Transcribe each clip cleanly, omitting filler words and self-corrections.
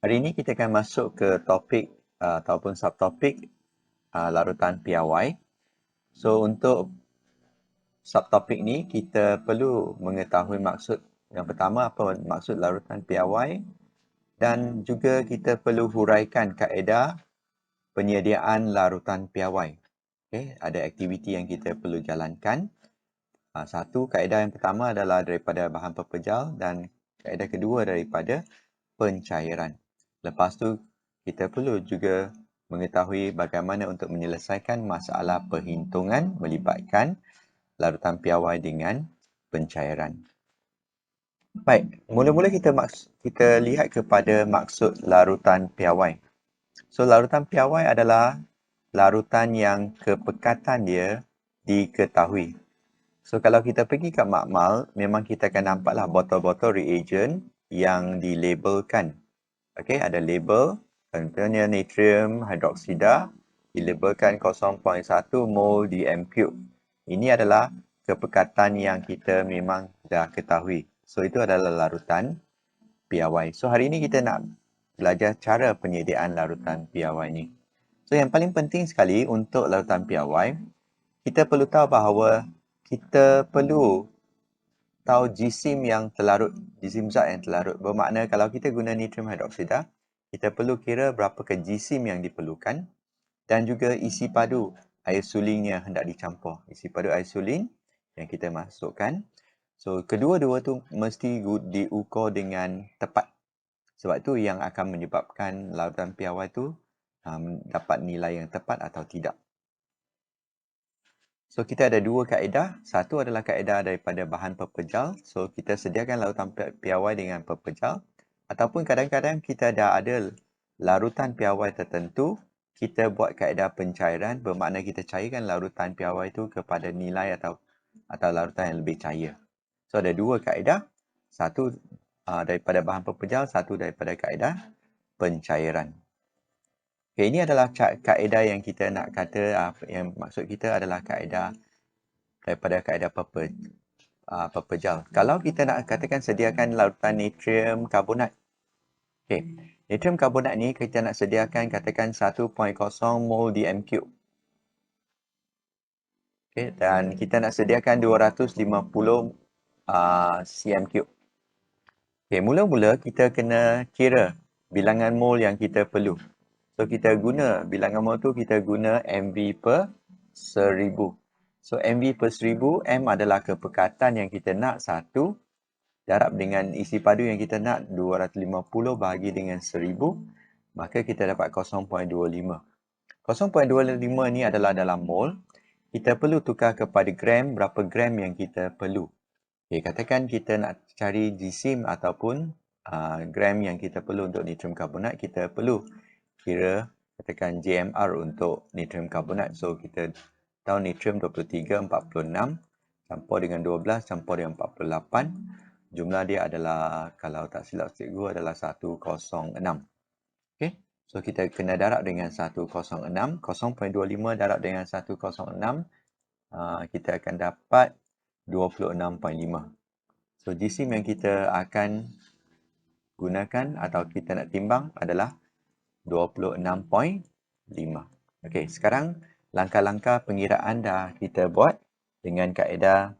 Hari ini kita akan masuk ke topik ataupun subtopik larutan piawai. So untuk subtopik ni kita perlu mengetahui maksud yang pertama apa maksud larutan piawai dan juga kita perlu huraikan kaedah penyediaan larutan piawai. Okey, ada aktiviti yang kita perlu jalankan. Satu kaedah yang pertama adalah daripada bahan pepejal dan kaedah kedua daripada pencairan. Lepas tu kita perlu juga mengetahui bagaimana untuk menyelesaikan masalah perhitungan melibatkan larutan piawai dengan pencairan. Baik, mula-mula kita lihat kepada maksud larutan piawai. So larutan piawai adalah larutan yang kepekatan dia diketahui. So kalau kita pergi kat makmal, memang kita akan nampaklah botol-botol reagent yang dilabelkan. Okey, ada label, contohnya natrium hydroksida dilabelkan 0.1 mol dm3. Ini adalah kepekatan yang kita memang dah ketahui. So itu adalah larutan piawai. So hari ini kita nak belajar cara penyediaan larutan piawai ni. So yang paling penting sekali untuk larutan piawai, kita perlu tahu bahawa kita perlu tahu jisim yang terlarut, jisim zat yang terlarut. Bermakna kalau kita guna natrium hydroksida, kita perlu kira berapakah jisim yang diperlukan dan juga isi padu air sulin yang hendak dicampur. Isi padu air sulin yang kita masukkan. So kedua-dua tu mesti diukur dengan tepat. Sebab tu yang akan menyebabkan larutan piawai tu dapat nilai yang tepat atau tidak. So kita ada dua kaedah. Satu adalah kaedah daripada bahan pepejal. So kita sediakan larutan piawai dengan pepejal. Ataupun kadang-kadang kita dah ada larutan piawai tertentu, kita buat kaedah pencairan bermakna kita cairkan larutan piawai itu kepada nilai atau larutan yang lebih cair. So ada dua kaedah. Satu daripada bahan pepejal, satu daripada kaedah pencairan. Okay, ini adalah kaedah yang kita nak kata, yang maksud kita adalah kaedah daripada kaedah pepejal. Kalau kita nak katakan sediakan larutan natrium karbonat. Okay, natrium karbonat ni kita nak sediakan katakan 1.0 mol dm3. Okay, dan kita nak sediakan 250 cm3. Okay, mula-mula kita kena kira bilangan mol yang kita perlu. So kita guna bilangan mol tu, kita guna MV per 1000. So MV per 1000, M adalah kepekatan yang kita nak 1, darab dengan isi padu yang kita nak 250 bahagi dengan 1000, maka kita dapat 0.25. 0.25 ni adalah dalam mol. Kita perlu tukar kepada gram, berapa gram yang kita perlu. Okay, katakan kita nak cari jisim ataupun gram yang kita perlu untuk natrium karbonat, kita perlu kira katakan JMR untuk natrium karbonat. So kita tahu natrium 23, 46 campur dengan 12 campur dengan 48. Jumlah dia adalah, kalau tak silap cikgu, adalah 106. Okay. So kita kena darab dengan 106. 0.25 darab dengan 106. Kita akan dapat 26.5. So jisim yang kita akan gunakan atau kita nak timbang adalah 26.5. Okey, sekarang langkah-langkah pengiraan dah kita buat dengan kaedah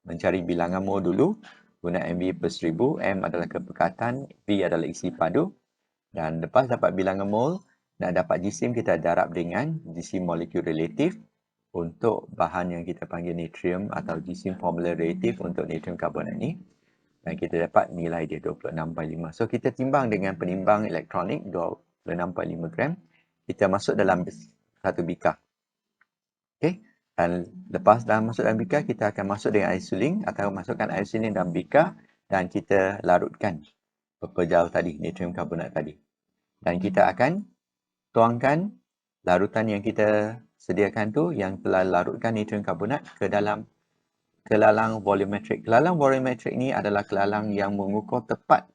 mencari bilangan mol dulu. Guna MV per 1000, M adalah kepekatan, V adalah isi padu. Dan lepas dapat bilangan mol, nak dapat jisim kita darab dengan jisim molekul relatif untuk bahan yang kita panggil natrium atau jisim formula reaktif untuk natrium karbonat ni. Dan kita dapat nilai dia 26.5. So kita timbang dengan penimbang elektronik 26.5 gram. Kita masuk dalam satu bikar. Okey. Dan lepas dah masuk dalam bikar, kita akan masuk dengan air suling atau masukkan air suling dalam bikar dan kita larutkan pepejal tadi, natrium karbonat tadi. Dan kita akan tuangkan larutan yang kita sediakan tu, yang telah larutkan natrium karbonat ke dalam kelalang volumetrik. Kelalang volumetrik ni adalah kelalang yang mengukur tepat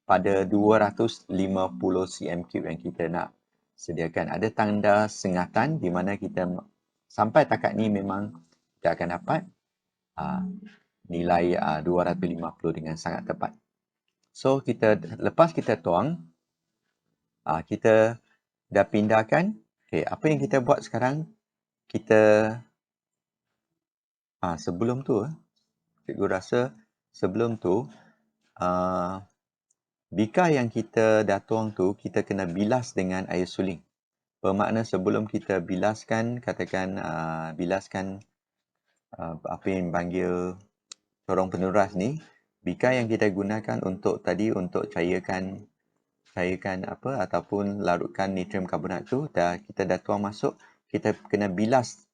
pada 250 cm3 yang kita nak sediakan. Ada tanda sengatan di mana kita sampai takat ni memang kita akan dapat nilai 250 dengan sangat tepat. So kita lepas kita tuang, Kita dah pindahkan. Okay, apa yang kita buat sekarang, kita sebelum tu cikgu rasa sebelum tu bika yang kita dah tuang tu kita kena bilas dengan air suling. Bermakna sebelum kita bilaskan, katakan bilaskan apa yang panggil corong penuras ni, bika yang kita gunakan untuk cairkan apa ataupun larutkan natrium karbonat tu kita dah tuang masuk, kita kena bilas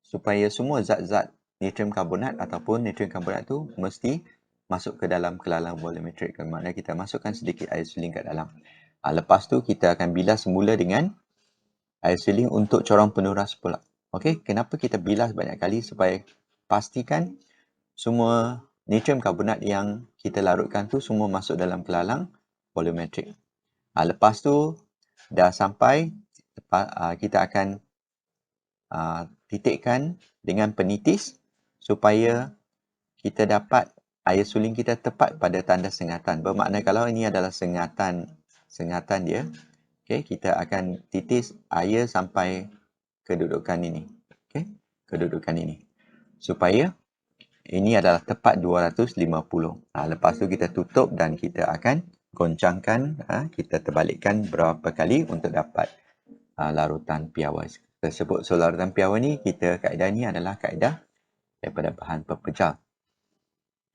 supaya semua zat-zat natrium karbonat ataupun natrium karbonat tu mesti masuk ke dalam kelalang volumetrik. Bermakna kita masukkan sedikit air suling kat dalam. Lepas tu kita akan bilas semula dengan air suling untuk corong penuras pula. Okey, kenapa kita bilas banyak kali? Supaya pastikan semua natrium karbonat yang kita larutkan tu semua masuk dalam kelalang volumetrik. Lepas tu dah sampai, kita akan titikkan dengan penitis supaya kita dapat air suling kita tepat pada tanda sengatan. Bermakna kalau ini adalah sengatan dia, okay, kita akan titis air sampai kedudukan ini. Okay, kedudukan ini. Supaya ini adalah tepat 250. Lepas tu kita tutup dan kita akan goncangkan, kita terbalikkan berapa kali untuk dapat larutan piawai tersebut. So larutan piawai ni, kaedah ni adalah kaedah daripada bahan pepejal.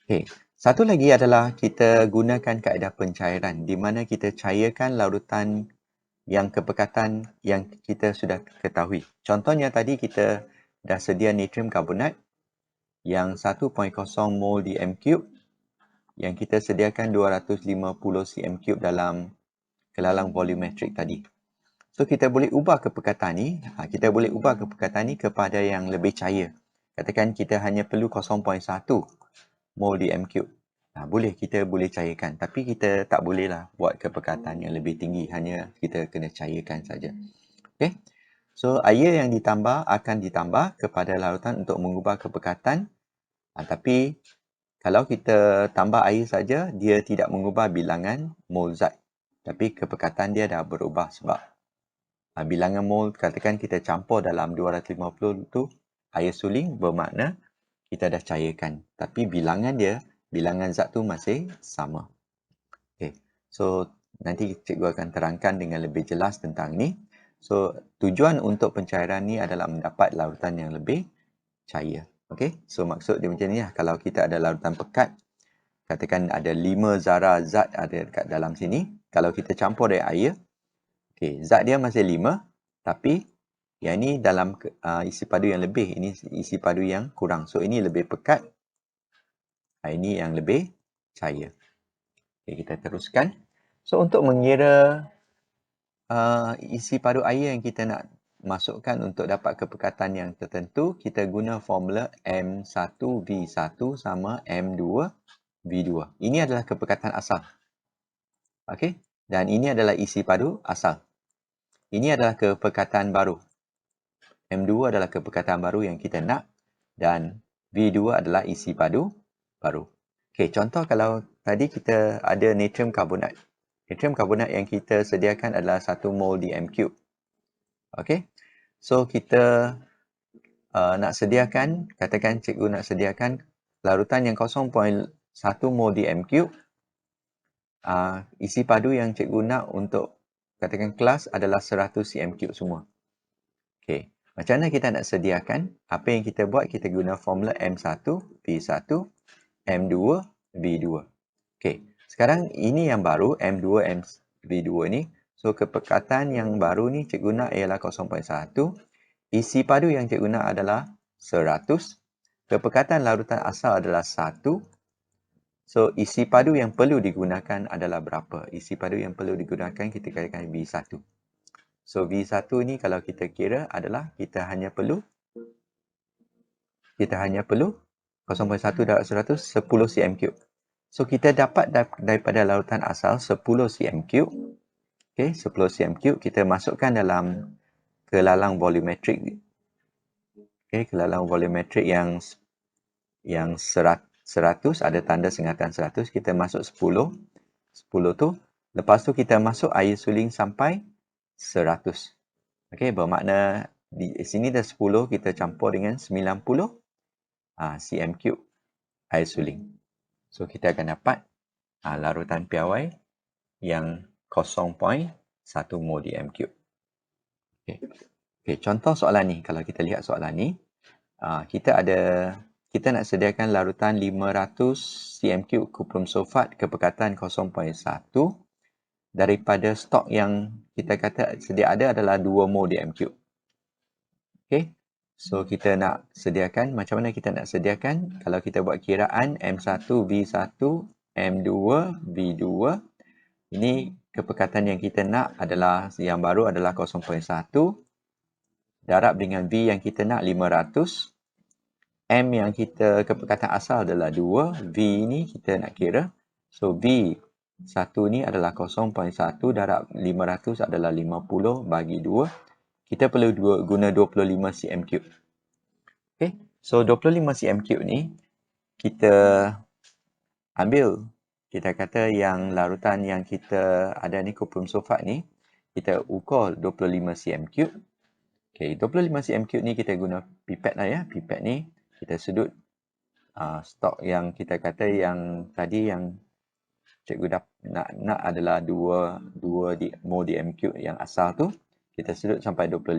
Okay. Satu lagi adalah kita gunakan kaedah pencairan di mana kita cairkan larutan yang kepekatan yang kita sudah ketahui. Contohnya tadi kita dah sedia natrium karbonat yang 1.0 mol di m3 yang kita sediakan 250 cm3 dalam kelalang volumetrik tadi. So kita boleh ubah kepekatan ni, kepada yang lebih cair. Katakan kita hanya perlu 0.1 mol di m3. Kita boleh cairkan, tapi kita tak bolehlah buat kepekatan yang lebih tinggi, hanya kita kena cairkan saja. Okey. So air yang akan ditambah kepada larutan untuk mengubah kepekatan. Tapi kalau kita tambah air saja, dia tidak mengubah bilangan mol zat. Tapi kepekatan dia dah berubah sebab bilangan mol, katakan kita campur dalam 250 tu air suling, bermakna kita dah cairkan. Tapi bilangan zat tu masih sama. Okay. So nanti cikgu akan terangkan dengan lebih jelas tentang ni. So tujuan untuk pencairan ni adalah mendapat larutan yang lebih cair. Okay. So maksud dia macam ni lah. Kalau kita ada larutan pekat, katakan ada 5 zarah zat ada dekat dalam sini. Kalau kita campur dengan air, okay, zat dia masih 5, tapi yang ni dalam isi padu yang lebih. Ini isi padu yang kurang. So ini lebih pekat. Ini yang lebih cair. Okay, kita teruskan. So untuk mengira isi padu air yang kita nak masukkan untuk dapat kepekatan yang tertentu, kita guna formula M1V1 sama M2V2. Ini adalah kepekatan asal. Okey, dan ini adalah isi padu asal. Ini adalah kepekatan baru. M2 adalah kepekatan baru yang kita nak dan V2 adalah isi padu baru. Okey, contoh kalau tadi kita ada natrium karbonat. Natrium karbonat yang kita sediakan adalah 1 mol di m3. Okey. So kita nak sediakan, katakan cikgu nak sediakan larutan yang 0.1 mol di m3. Isi padu yang cikgu nak untuk katakan kelas adalah 100 cm3 semua. Okey. Macam mana kita nak sediakan? Apa yang kita buat? Kita guna formula M1 V1 M2 V2. Okey. Sekarang ini yang baru M2 V2 ni. So kepekatan yang baru ni cikgu nak ialah 0.1. Isi padu yang cikgu nak adalah 100. Kepekatan larutan asal adalah 1. So isi padu yang perlu digunakan adalah berapa? Isi padu yang perlu digunakan kita katakan V1. So V1 ni kalau kita kira adalah kita hanya perlu 0.1 darab 100 10 cm3. So kita dapat daripada larutan asal 10 cm3. Okey, 10 cm3 kita masukkan dalam kelalang volumetrik. Okey, kelalang volumetrik yang 100 ada tanda sengatan 100, kita masuk 10. 10 tu Lepas tu kita masuk air suling sampai 100. Okey, bermakna di sini dah 10, kita campur dengan 90 cm3 air suling. So kita akan dapat larutan piawai yang 0.1 mol dm3. Okey. Okey, contoh soalan ni, kalau kita lihat soalan ni, kita nak sediakan larutan 500 cm3 kuprum sulfat kepekatan 0.1 daripada stok yang kita kata sedia ada adalah 2 mol dm3. Okey. So kita nak sediakan, macam mana kita nak sediakan? Kalau kita buat kiraan M1V1, M2 V2, ini kepekatan yang kita nak adalah, yang baru adalah 0.1 darab dengan V yang kita nak 500. M yang kita kepekatan asal adalah 2, V ni kita nak kira. So V 1 ni adalah 0.1 darab 500 adalah 50 bagi 2. Kita perlu guna 25 cm3. Okay. So 25 cm3 ni kita ambil, kita kata yang larutan yang kita ada ni, kuprum sulfat ni, kita ukur 25 cm3. Okay, 25 cm3 ni kita guna pipet lah ya. Pipet ni kita sudut stok yang kita kata yang tadi yang cikgu nak adalah 2 mol dm3 yang asal tu. Kita sudut sampai 25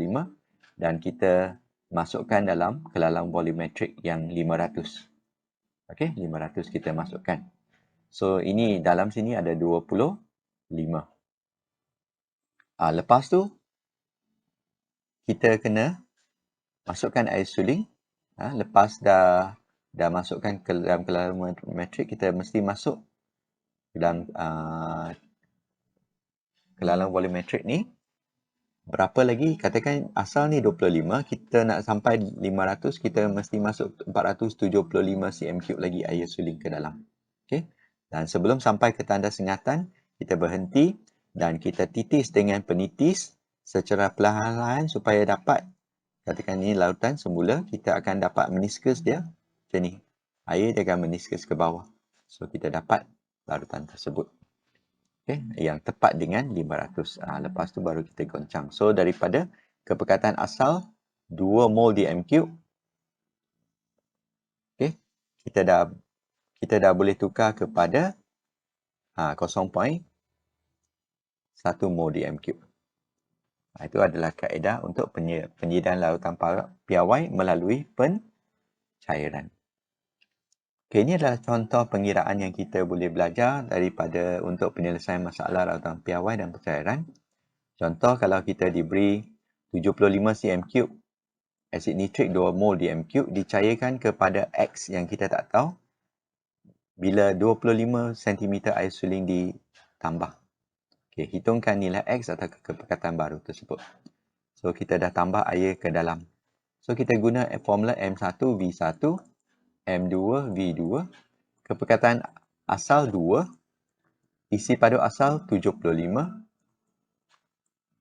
dan kita masukkan dalam kelalang volumetrik yang 500. Okey, 500 kita masukkan. So ini dalam sini ada 25. Lepas tu kita kena masukkan air suling. Lepas dah masukkan ke dalam kelalang volumetrik, kita mesti masuk dalam kelalang volumetrik ni. Berapa lagi? Katakan asal ni 25, kita nak sampai 500, kita mesti masuk 475 cm3 lagi air suling ke dalam. Okey. Dan sebelum sampai ke tanda sengatan, kita berhenti dan kita titis dengan penitis secara perlahan-lahan supaya dapat, katakan ini lautan semula, kita akan dapat meniskus dia macam ni. Air dia akan meniskus ke bawah. So kita dapat larutan tersebut. Okay, yang tepat dengan 500. Lepas tu baru kita goncang. So daripada kepekatan asal 2 mol dm3, okay, kita dah boleh tukar kepada 0.1 mol dm3. Itu adalah kaedah untuk penyediaan larutan piawai melalui pencairan. Okay, ini adalah contoh pengiraan yang kita boleh belajar daripada untuk penyelesaian masalah larutan piawai dan pencairan. Contoh, kalau kita diberi 75 cm3 asid nitrik 2 mol dm3 dicairkan kepada X yang kita tak tahu bila 25 cm air suling ditambah. Okay, hitungkan nilai X atau kepekatan baru tersebut. So kita dah tambah air ke dalam. So kita guna formula M1V1, M2 V2, kepekatan asal 2, isi padu asal 75.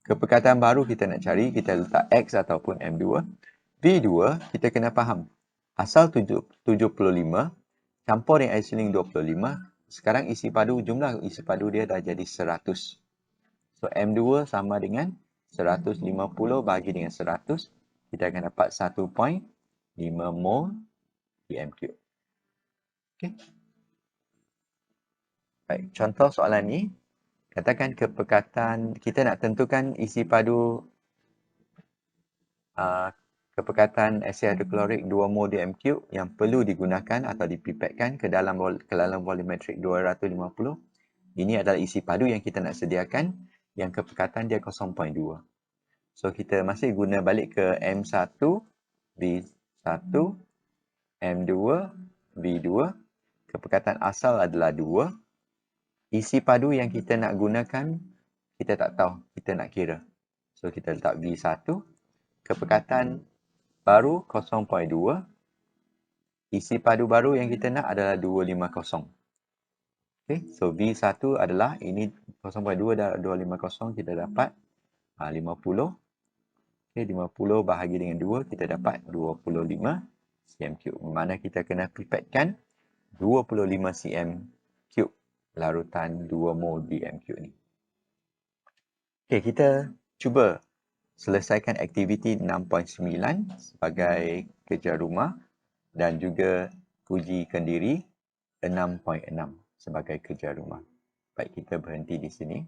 Kepekatan baru kita nak cari, kita letak X ataupun M2. V2 kita kena faham. Asal 75 campur dengan air suling 25. Sekarang jumlah isi padu dia dah jadi 100. So M2 sama dengan 150 bagi dengan 100. Kita akan dapat 1.5 mol dm3. Okey. Baik, contoh soalan ni, katakan kepekatan, kita nak tentukan isi padu kepekatan asid hidroklorik 2 mol dm3 yang perlu digunakan atau dipipetkan ke dalam kelalang volumetrik 250. Ini adalah isi padu yang kita nak sediakan yang kepekatan dia 0.2. So kita masih guna balik ke M1 V1, M2 V2. Kepekatan asal adalah 2. Isi padu yang kita nak gunakan kita tak tahu, kita nak kira. So kita letak V1. Kepekatan baru 0.2. Isi padu baru yang kita nak adalah 250. Okay, so V1 adalah ini 0.2 darab 250, kita dapat 50. Okay, 50 bahagi dengan 2, kita dapat 25 cm3. Mana kita kena pipetkan 25 cm3 larutan 2 mol dm3 ni. Okey, kita cuba selesaikan aktiviti 6.9 sebagai kerja rumah dan juga ujikan diri 6.6 sebagai kerja rumah. Baik, kita berhenti di sini.